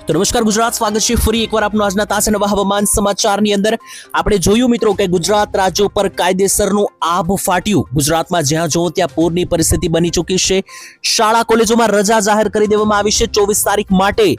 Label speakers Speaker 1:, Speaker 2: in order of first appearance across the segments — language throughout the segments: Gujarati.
Speaker 1: તો નમસ્કાર ગુજરાત, સ્વાગત છે ફરી એકવાર આપનું આજના તાજા નવા હવામાન સમાચારની અંદર. આપણે જોયું મિત્રો કે ગુજરાત રાજ્ય ઉપર કાયદેસરનું આભ ફાટ્યું. ગુજરાતમાં જ્યાં જોવો ત્યાં પૂરની પરિસ્થિતિ બની ચૂકી છે. શાળા કોલેજોમાં રજા જાહેર કરી દેવામાં આવી છે 24 તારીખ માટે,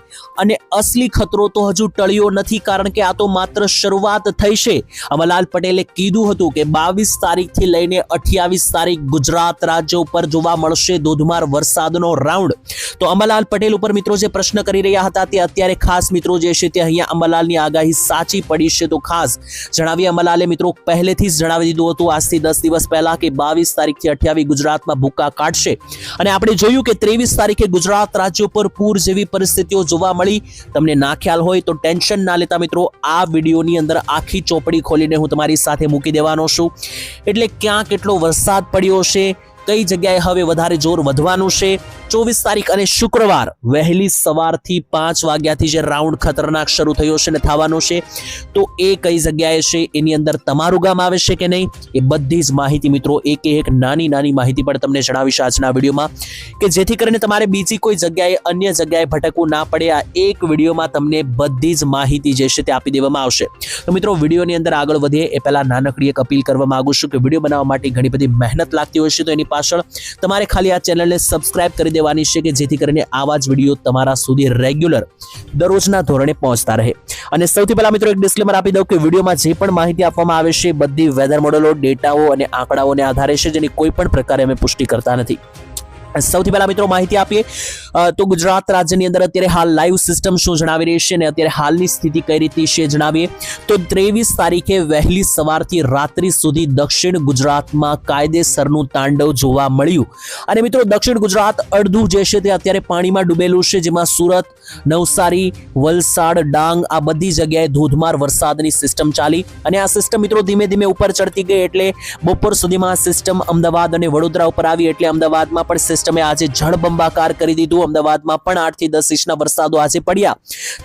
Speaker 1: અને અસલી ખતરો તો હજુ ટળ્યો નથી, કારણ કે આ તો માત્ર શરૂઆત થઈ છે. અમરલાલ પટેલે કીધું હતું કે 22 તારીખથી લઈને 28 તારીખ ગુજરાત રાજ્ય ઉપર જોવા મળશે ધોધમાર વરસાદનો રાઉન્ડ. તો અમરલાલ પટેલ ઉપર મિત્રો જે પ્રશ્ન કરી રહ્યા હતા તે અત્યારે ખાસ મિત્રો જે છે તે અહીંયા અમરલાલની આગાહી સાચી પડી છે. તો ખાસ જણાવીએ, અમરલાલે મિત્રો પહેલેથી જ જણાવી દીધું હતું આજથી 10 દિવસ પહેલા કે 22 તારીખથી 28 ગુજરાતમાં ભૂક્કા કાઢશે, અને આપણે જોયું કે 23 તારીખે ગુજરાત રાજ્ય ઉપર પૂર જેવી પરિસ્થિતિઓ જોવા મળી. તમને ના ખ્યાલ હોય તો ટેન્શન ના લેતા મિત્રો, આ વિડીયોની અંદર આખી ચોપડી ખોલીને હું તમારી સાથે મૂકી દેવાનો છું. એટલે ક્યાં કેટલો વરસાદ પડ્યો છે, કઈ જગ્યાએ હવે વધારે જોર વધવાનું છે. 24 તારીખ અને શુક્રવાર વહેલી સવારથી 5 વાગ્યાથી જે રાઉન્ડ ખતરનાક શરૂ થયો છે ને થવાનો છે, તો એ કઈ જગ્યાએ છે, એની અંદર તમારું ગામ આવે છે કે નહીં, એ બધી જ માહિતી મિત્રો એક નાની માહિતી પણ તમને જણાવીશ આજના વિડીયોમાં, કે જેથી કરીને તમારે બીજી કોઈ જગ્યાએ અન્ય જગ્યાએ ભટકવું ના પડે. આ એક વિડીયોમાં તમને બધી જ માહિતી જે છે તે આપી દેવામાં આવશે. તો મિત્રો વિડીયોની અંદર આગળ વધીએ એ પહેલા નાનકડી એક અપીલ કરવા માંગુ છું કે વિડીયો બનાવવા માટે ઘણી બધી મહેનત લાગતી હોય છે, તો એની પાછળ તમારે ખાલી આ ચેનલને સબસ્ક્રાઇબ કરી દેવાની છે, કે જેથી કરીને આવા જ વિડીયો તમારા સુધી રેગ્યુલર દરરોજના ધોરણે પહોંચતા રહે. અને સૌથી પહેલા મિત્રો એક ડિસ્ક્લેમર આપી દઉં કે વિડીયોમાં જે પણ માહિતી આપવામાં આવે છે બધી વેધર મોડેલો, ડેટાઓ અને આંકડાઓને આધારે છે, જેની કોઈ પણ પ્રકારે અમે પુષ્ટિ કરતા નથી. સૌથી પહેલા મિત્રો માહિતી આપીએ તો ગુજરાત રાજ્યની અંદર અત્યારે હાલ લાઈવ સિસ્ટમ શું જણાવી રહી છે અને અત્યારે હાલની સ્થિતિ કઈ રીતે છે જણાવીએ તો 23 તારીખે વહેલી સવારથી રાત્રિ સુધી દક્ષિણ ગુજરાતમાં કાયદેસરનું તાંડવ જોવા મળ્યું. અને મિત્રો દક્ષિણ ગુજરાત અડધું જે છે તે અત્યારે પાણીમાં ડૂબેલું છે, જેમાં સુરત, નવસારી, વલસાડ, ડાંગ આ બધી જગ્યાએ ધોધમાર વરસાદની સિસ્ટમ ચાલી. અને આ સિસ્ટમ મિત્રો ધીમે ધીમે ઉપર ચડતી ગઈ, એટલે બપોર સુધીમાં આ સિસ્ટમ અમદાવાદ અને વડોદરા ઉપર આવી, એટલે અમદાવાદમાં પણ સિસ્ટમે આજે જળબંબાકાર કરી દીધું. અમદાવાદમાં પણ 8 થી 10 ઇંચના વરસાદો આજે પડ્યા,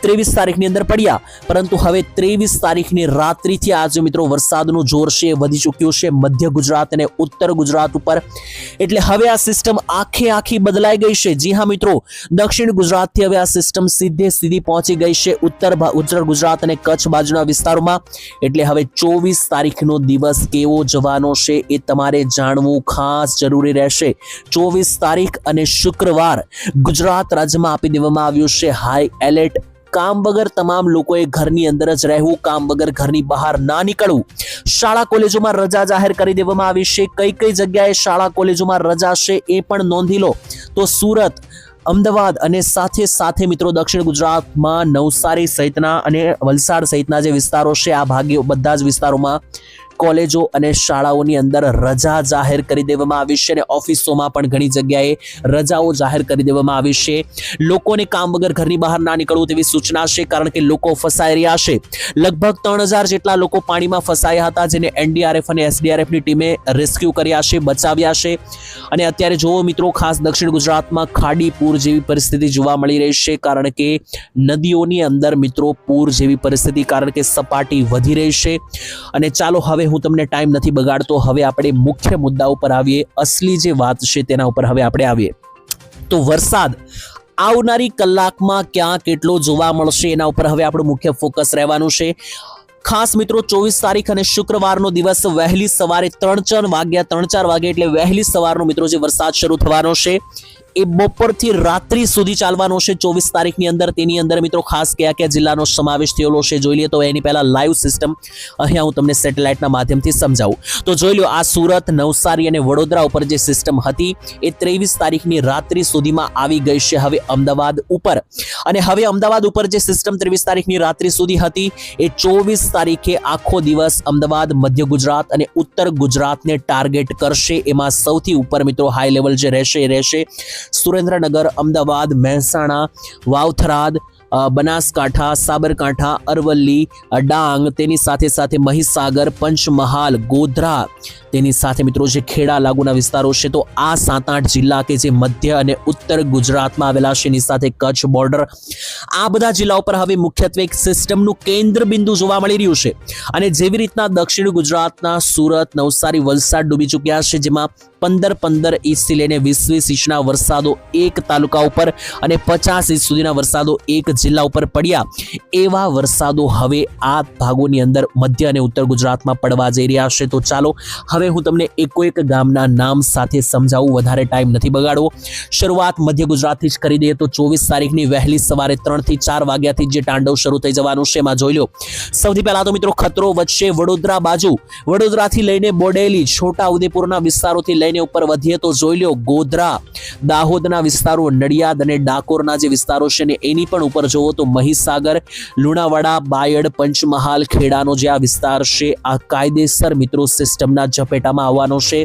Speaker 1: 23 તારીખની અંદર પડ્યા. પરંતુ હવે 23 તારીખની રાત્રિથી આજે મિત્રો વરસાદનું જોર છે વધી ચૂક્યું છે મધ્ય ગુજરાત અને ઉત્તર ગુજરાત ઉપર. એટલે હવે આ સિસ્ટમ આખી બદલાઈ ગઈ છે. જી હા મિત્રો, દક્ષિણ ગુજરાતથી હવે આ સિસ્ટમ સીધી પહોંચી ગઈ છે ઉત્તર ગુજરાત અને કચ્છ બાજુના વિસ્તારોમાં. એટલે હવે 24 તારીખનો દિવસ કેવો જવાનો છે એ તમારે જાણવું ખાસ જરૂરી રહેશે. 24 તારીખ અને શુક્રવાર ગુજરાત રાજ્યમાં આપી દેવામાં આવ્યું છે હાઈ એલર્ટ. કામ વગર તમામ લોકોએ ઘરની અંદર જ રહેવું, કામ વગર ઘરની બહાર ના નીકળવું. શાળા કોલેજોમાં રજા જાહેર કરી દેવામાં આવી છે. કઈ જગ્યાએ શાળા કોલેજોમાં રજા છે એ પણ નોંધી લો. તો સુરત, અમદાવાદ અને સાથે મિત્રો દક્ષિણ ગુજરાતમાં નવસારી સહિતના અને વલસાડ સહિતના જે વિસ્તારો છે આ ભાગે બધા જ વિસ્તારોમાં કોલેજો અને શાળાઓની અંદર રજા જાહેર કરી દેવામાં આવી છે, અને ઓફિસોમાં પણ ઘણી જગ્યાએ રજાઓ જાહેર કરી દેવામાં આવી છે. લોકોને કામ વગર ઘરની બહાર ના નીકળવું તેવી સૂચના છે, કારણ કે લોકો ફસાઈ રહ્યા છે. લગભગ 3000 જેટલા લોકો પાણીમાં ફસાયા હતા, જેને એનડીઆરએફ અને એસડીઆરએફની ટીમે રેસ્ક્યુ કર્યા છે, બચાવ્યા છે. અને અત્યારે જોવો મિત્રો, ખાસ દક્ષિણ ગુજરાતમાં ખાડી પૂર જેવી પરિસ્થિતિ જોવા મળી રહી છે, કારણ કે નદીઓની અંદર મિત્રો પૂર જેવી પરિસ્થિતિ, કારણ કે સપાટી વધી રહી છે. અને ચાલો હવે હું તમને ટાઈમ નથી બગાડતો, હવે આપણે મુખ્ય મુદ્દા ઉપર આવીએ. અસલી જે વાત છે તેના ઉપર હવે આપણે આવીએ. તો વરસાદ આવનારી કલાકમાં ક્યાં કેટલો જોવા મળશે એના ઉપર હવે આપણું મુખ્ય ફોકસ રહેવાનું છે. ખાસ મિત્રો 24 તારીખ અને શુક્રવારનો દિવસ વહેલી સવારે 3-4 વાગે એટલે વહેલી સવારનો મિત્રો જે વરસાદ શરૂ થવાનો છે એ બપોરથી રાત્રિ સુધી ચાલવાનો છે 24 તારીખની અંદર. તેની અંદર મિત્રો ખાસ કયા જિલ્લાનો સમાવેશ થયેલો છે જોઈ લઈએ. તો એની પહેલા લાઈવ સિસ્ટમ અહીંયા હું તમને સેટેલાઇટના માધ્યમથી સમજાવું. તો જોઈ લો, આ સુરત, નવસારી અને વડોદરા ઉપર જે સિસ્ટમ હતી એ 23 તારીખની રાત્રિ સુધીમાં આવી ગઈ છે હવે અમદાવાદ ઉપર. અને હવે અમદાવાદ ઉપર જે સિસ્ટમ 23 તારીખની રાત્રિ સુધી હતી એ 24 તારીખે આખો દિવસ અમદાવાદ, મધ્ય ગુજરાત અને ઉત્તર ગુજરાતને ટાર્ગેટ કરશે. એમાં સૌથી ઉપર મિત્રો હાઈ લેવલ જે રહેશે સુરેન્દ્રનગર, અમદાવાદ, મહેસાણા, વાવથરાદ, બનાસકાંઠા, સાબરકાંઠા, અરવલ્લી, ડાંગ, તેની સાથે મહીસાગર, પંચમહાલ, ગોધરા, તેની સાથે મિત્રો જે ખેડા લાગુના વિસ્તારો છે તો આ 7-8 જિલ્લા કે જે મધ્ય અને ઉત્તર ગુજરાતમાં આવેલા છે, એની સાથે કચ્છ બોર્ડર, આ બધા જિલ્લાઓ પર હવે મુખ્યત્વે એક સિસ્ટમનું કેન્દ્ર બિંદુ જોવા મળી રહ્યું છે. અને જેવી રીતના દક્ષિણ ગુજરાતના સુરત, નવસારી, વલસાડ ડૂબી ચૂક્યા છે, જેમાં 15-15 ઇંચથી લઈને 20-20 ઇંચના વરસાદો એક તાલુકા ઉપર અને 50 ઇંચ સુધીના વરસાદો એક જિલ્લા ઉપર પડ્યા, એવા વરસાદો હવે આ ભાગોની અંદર મધ્ય અને ઉત્તર ગુજરાતમાં પડવા જઈ રહ્યા છે. તો ચાલો હવે હું તમને એકોએક ગામના નામ સાથે સમજાવું, વધારે ટાઈમ નથી બગાડવો. શરૂઆત મધ્ય ગુજરાતથી જ કરી દઈએ તો 24 તારીખની વહેલી સવારે 3 થી 4 વાગ્યાથી જે તાંડવ શરૂ થઈ જવાનું છે એમાં જોઈ લો. સૌથી પહેલા તો મિત્રો ખતરો વધશે વડોદરા બાજુ, વડોદરાથી લઈને બોડેલી, છોટા ઉદેપુરના વિસ્તારોથી લઈને ઉપર વધીએ તો જોઈ લો ગોધરા, દાહોદના વિસ્તારો, નડિયાદ અને ડાકોરના જે વિસ્તારો છે ને એની પણ ઉપર જોવો તો મહીસાગર, લુણાવાડા, બાયડ, પંચમહાલ, ખેડાનો જે આ વિસ્તાર છે આ કાયદેસર મિત્રો સિસ્ટમના ઝપેટામાં આવવાનો છે.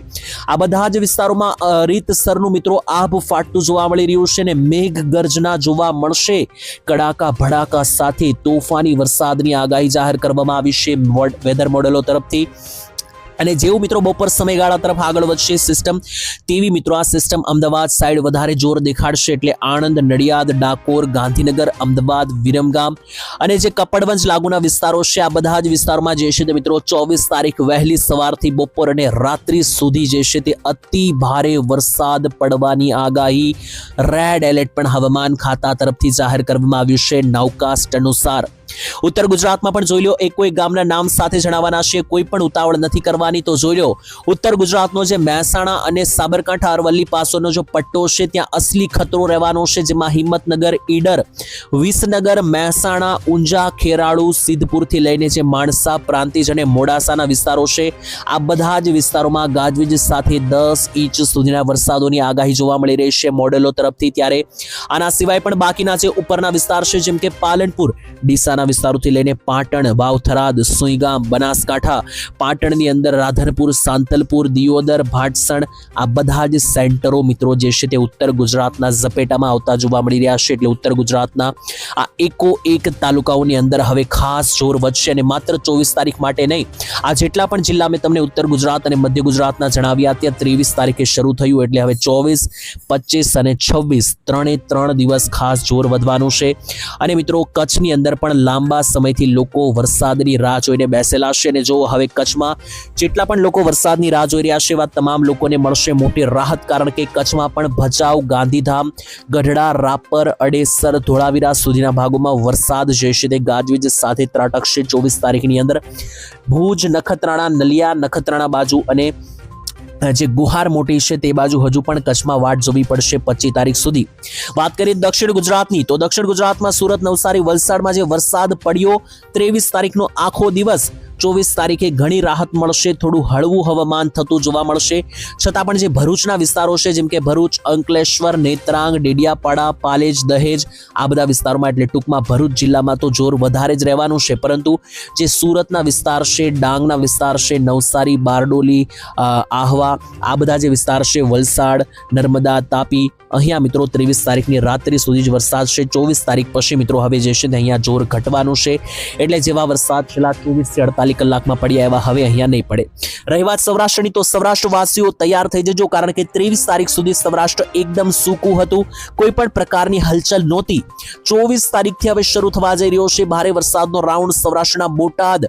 Speaker 1: આ બધા જ વિસ્તારોમાં રીતસરનું મિત્રો આભ ફાટતું જોવા મળી રહ્યું છે ને મેઘ ગર્જના જોવા મળશે. કડાકા ભડાકા સાથે તોફાની વરસાદની આગાહી જાહેર કરવામાં આવી છે વેધર મોડેલો તરફથી. અને જેવું મિત્રો બપોર સમયગાળા તરફ આગળ વધશે સિસ્ટમ, તેવી મિત્રો આ સિસ્ટમ અમદાવાદ સાઈડ વધારે જોર દેખાડશે. એટલે આણંદ, નડિયાદ, ડાકોર, ગાંધીનગર, અમદાવાદ, વિરમગામ અને જે કપડવંજ લાગુના વિસ્તારો છે આ બધા જ વિસ્તારોમાં જે છે તે મિત્રો 24 તારીખ વહેલી સવારથી બપોર અને રાત્રિ સુધી જે છે તે અતિ ભારે વરસાદ પડવાની આગાહી રેડ એલર્ટ પણ હવામાન ખાતા તરફથી જાહેર કરવામાં આવ્યું છે નાઉકાસ્ટ અનુસાર. ઉત્તર ગુજરાતમાં પણ જોઈ લો એક ગામના નામ સાથે જણાવવાના છે, કોઈ પણ ઉતાવળ નથી કરવાની. તો જોઈ લો ઉત્તર ગુજરાતનો જે મહેસાણા અને સાબરકાંઠા અરવલ્લી પાસેનો જો પટ્ટો છે ત્યાં અસલી ખતરો રહેવાનો છે, જેમાં હિંમતનગર, ઈડર, વિસનગર, મહેસાણા, ઊંઝા, ખેરાળુ, સિદ્ધપુરથી લઈને જે માણસા, પ્રાંતિજ અને મોડાસાના વિસ્તારો છે આ બધા જ વિસ્તારોમાં ગાજવીજ સાથે 10 ઇંચ સુધીના વરસાદોની આગાહી જોવા મળી રહી છે મોડેલો તરફથી. ત્યારે આના સિવાય પણ બાકીના જે ઉપરના વિસ્તાર છે જેમ કે પાલનપુર, ડીસાના વિસ્તારોથી લઈને પાટણ, વાવથરાદ, સુઈગામ, બનાસકાંઠા, પાટણની અંદર રાધનપુર, સાંતલપુર, દિયોદર, ભાટસણ, આ બધા જ સેન્ટરો મિત્રો જે છે તે ઉત્તર ગુજરાતના ઝપેટામાં આવતા જોવા મળી રહ્યા છે. એટલે ઉત્તર ગુજરાતના આ એકોએક તાલુકાઓની અંદર હવે ખાસ જોર વધશે. અને માત્ર 24 તારીખ માટે નહીં, આ જેટલા પણ જિલ્લા મેં તમને ઉત્તર ગુજરાત અને મધ્ય ગુજરાતના જણાવ્યા ત્યાં 23 તારીખે શરૂ થયું. એટલે હવે 24, 25 અને 26 3 દિવસ ખાસ જોર વધવાનું છે. અને મિત્રો કચ્છની અંદર પણ લાંબા સમયથી લોકો વરસાદની રાહ જોઈને બેસેલા છે. અને જો હવે કચ્છમાં જેટલા પણ લોકો વરસાદની રાહ જોઈ રહ્યા છે એવા તમામ લોકોને મળશે મોટી રાહત, કારણ કે કચ્છમાં પણ ભચાઉ, ગાંધીધામ, ગઢડા, રાપર, અડેસર, ધોળાવીરા સુધીના ભાગોમાં વરસાદ જે છે તે ગાજવીજ સાથે ત્રાટકશે 24 તારીખની અંદર. ભુજ, નખત્રાણા, નલિયા, નખત્રાણા બાજુ અને જે ગુહાર મોટી છે તે બાજુ હજુ પણ કચ્છમાં વાટ જોવી પડશે 25 તારીખ સુધી. વાત કરીએ દક્ષિણ ગુજરાતની તો દક્ષિણ ગુજરાતમાં સુરત, નવસારી, વલસાડમાં જે વરસાદ પડ્યો 23 તારીખનો આખો દિવસ, 24 તારીખે ઘણી રાહત મળશે, થોડું હળવું હવામાન થતું જોવા મળશે. છતાં પણ જે ભરૂચના વિસ્તારો છે જેમ કે ભરૂચ, અંકલેશ્વર, નેત્રાંગ, ડેડિયાપાડા, પાલેજ, દહેજ, આ બધા વિસ્તારોમાં એટલે ટૂંકમાં ભરૂચ જિલ્લામાં તો જોર વધારે જ રહેવાનું છે. પરંતુ જે સુરતના વિસ્તાર છે, ડાંગના વિસ્તાર છે, નવસારી, બારડોલી, આહવા, આ બધા જે વિસ્તાર છે, વલસાડ, નર્મદા, તાપી, અહીંયા મિત્રો 23 તારીખની રાત્રિ સુધી જ વરસાદ છે. 24 તારીખ પછી મિત્રો હવે જે છે અહીંયા જોર ઘટવાનું છે. એટલે જેવા વરસાદ છેલ્લા 24 થી 48 કલાકમાં પડ્યા એવા હવે અહીંયા નહીં પડે. રહી વાત સૌરાષ્ટ્રની તો સૌરાષ્ટ્રવાસીઓ તૈયાર થઈ જજો, કારણ કે 23 તારીખ સુધી સૌરાષ્ટ્ર એકદમ સૂકું હતું, કોઈ પણ પ્રકારની હલચલ નહોતી. 24 તારીખથી હવે શરૂ થવા જઈ રહ્યો છે ભારે વરસાદનો રાઉન્ડ. સૌરાષ્ટ્રના બોટાદ,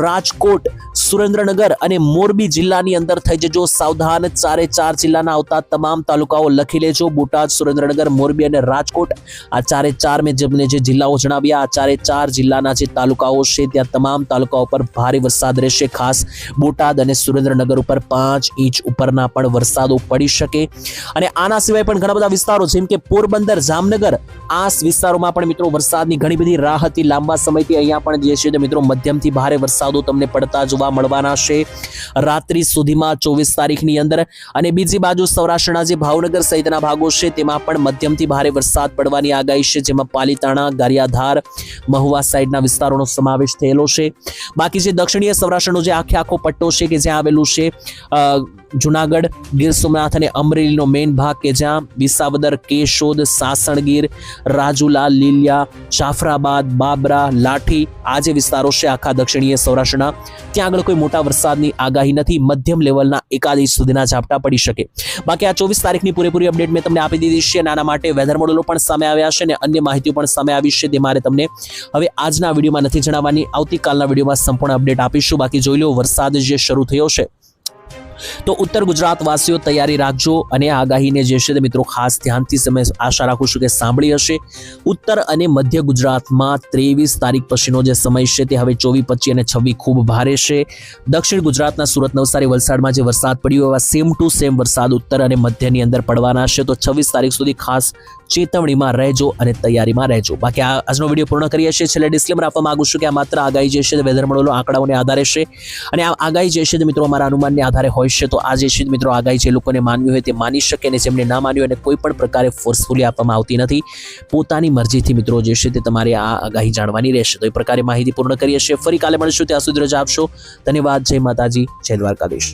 Speaker 1: રાજકોટ, સુરેન્દ્રનગર અને મોરબી જિલ્લાની અંદર થઈ જજો સાવધાન. 4 જિલ્લાના આવતા તમામ તાલુકાઓ લખી લેજો. બોટાદ, સુરેન્દ્રનગર, મોરબી અને રાજકોટ, આ 4 મેં જેમને જે જિલ્લાઓ જણાવ્યા, આ 4 જિલ્લાના જે તાલુકાઓ છે ત્યાં તમામ તાલુકાઓ પર ભારે વરસાદ રહેશે. ખાસ બોટાદ અને સુરેન્દ્રનગર ઉપર 5 ઇંચ ઉપરના પણ વરસાદો પડી શકે. અને આના સિવાય પણ ઘણા બધા વિસ્તારો જેમ કે પોરબંદર, જામનગર, આ વિસ્તારોમાં પણ મિત્રો વરસાદની ઘણી બધી રાહ હતી લાંબા સમયથી. અહીંયા પણ જે છે મિત્રો મધ્યમથી ભારે વરસાદો તમને પડતા જોવા મળવાના છે રાત્રિ સુધીમાં 24 તારીખની અંદર. અને બીજી બાજુ સૌરાષ્ટ્રના જે ભાવનગર સહિતના ભાગો છે તેમાં પણ મધ્યમથી ભારે વરસાદ પડવાની આગાહી છે, જેમાં પાલીતાણા, ગારિયાધાર, મહુવા સાઈડના વિસ્તારોનો સમાવેશ થયેલો છે. બાકી જે દક્ષિણીય સૌરાષ્ટ્રનો જે આખો પટ્ટો છે કે જ્યાં આવેલું છે જુનાગઢ, ગીર સોમનાથ અને અમરેલીનો મેઇન ભાગ કે જ્યાં વિસાવદર, કેશોદ, સાસણગીર, રાજુલા, લીલિયા, જાફરાબાદ, બાબરા, લાઠી આ જે વિસ્તારો છે આખા દક્ષિણીય સૌરાષ્ટ્રના, ત્યાં આગળ કોઈ મોટા વરસાદની આગાહી નથી. મધ્યમ લેવલના એકાદ ઇંચ સુધીના ઝાપટા પડી શકે. બાકી આ 24 તારીખની પૂરેપૂરી અપડેટ મેં તમને આપી દીધી છે. નાના માટે વેધર મોડેલો પણ સામે આવ્યા છે અને અન્ય માહિતીઓ પણ સામે આવી છે. તે મારે તમને હવે આજના વિડીયોમાં નથી જણાવવાની, આવતીકાલના વિડીયોમાં સંપૂર્ણ અપડેટ આપીશું. બાકી જોઈ લો, વરસાદ જે શરૂ થયો છે તો ઉત્તર ગુજરાત વાસીઓ તૈયારી રાખજો અને આ આગાહીને જે છે તે મિત્રો ખાસ ધ્યાનથી તમે આશા રાખું છું કે સાંભળી હશે. ઉત્તર અને મધ્ય ગુજરાતમાં 23 તારીખ પછીનો જે સમય છે તે હવે 24, 25 અને 26 ખૂબ ભારે છે. દક્ષિણ ગુજરાતના સુરત, નવસારી, વલસાડમાં જે વરસાદ પડ્યો એવા સેમ ટુ સેમ વરસાદ ઉત્તર અને મધ્યની અંદર પડવાના છે. તો 26 તારીખ સુધી ખાસ ચેતવણીમાં રહેજો અને તૈયારીમાં રહેજો. બાકી આજનો વિડીયો પૂર્ણ કરીએ છીએ. છેલ્લે ડિસ્ક્લેમર આપવા માંગુ છું કે આ માત્ર આગાહી જે છે તે વેધર મોડેલો આંકડાઓને આધારે છે અને આ આગાહી જે છે તે મિત્રો અમારા અનુમાનને આધારે હોય છે. તો આ જે છે મિત્રો આગાહી જે લોકોને માનવી હોય તે માની શકે અને જેમને ના માન્યું અને કોઈ પણ પ્રકારે ફોર્સફુલી આપવામાં આવતી નથી. પોતાની મરજીથી મિત્રો જે છે તે તમારે આ આગાહી જાણવાની રહેશે. તો એ પ્રકારે માહિતી પૂર્ણ કરીએ છીએ. ફરી કાલે મળીશું. ત્યાં સુધી રજા આપશો. ધન્યવાદ. જય માતાજી, જય દ્વારકાધીશ.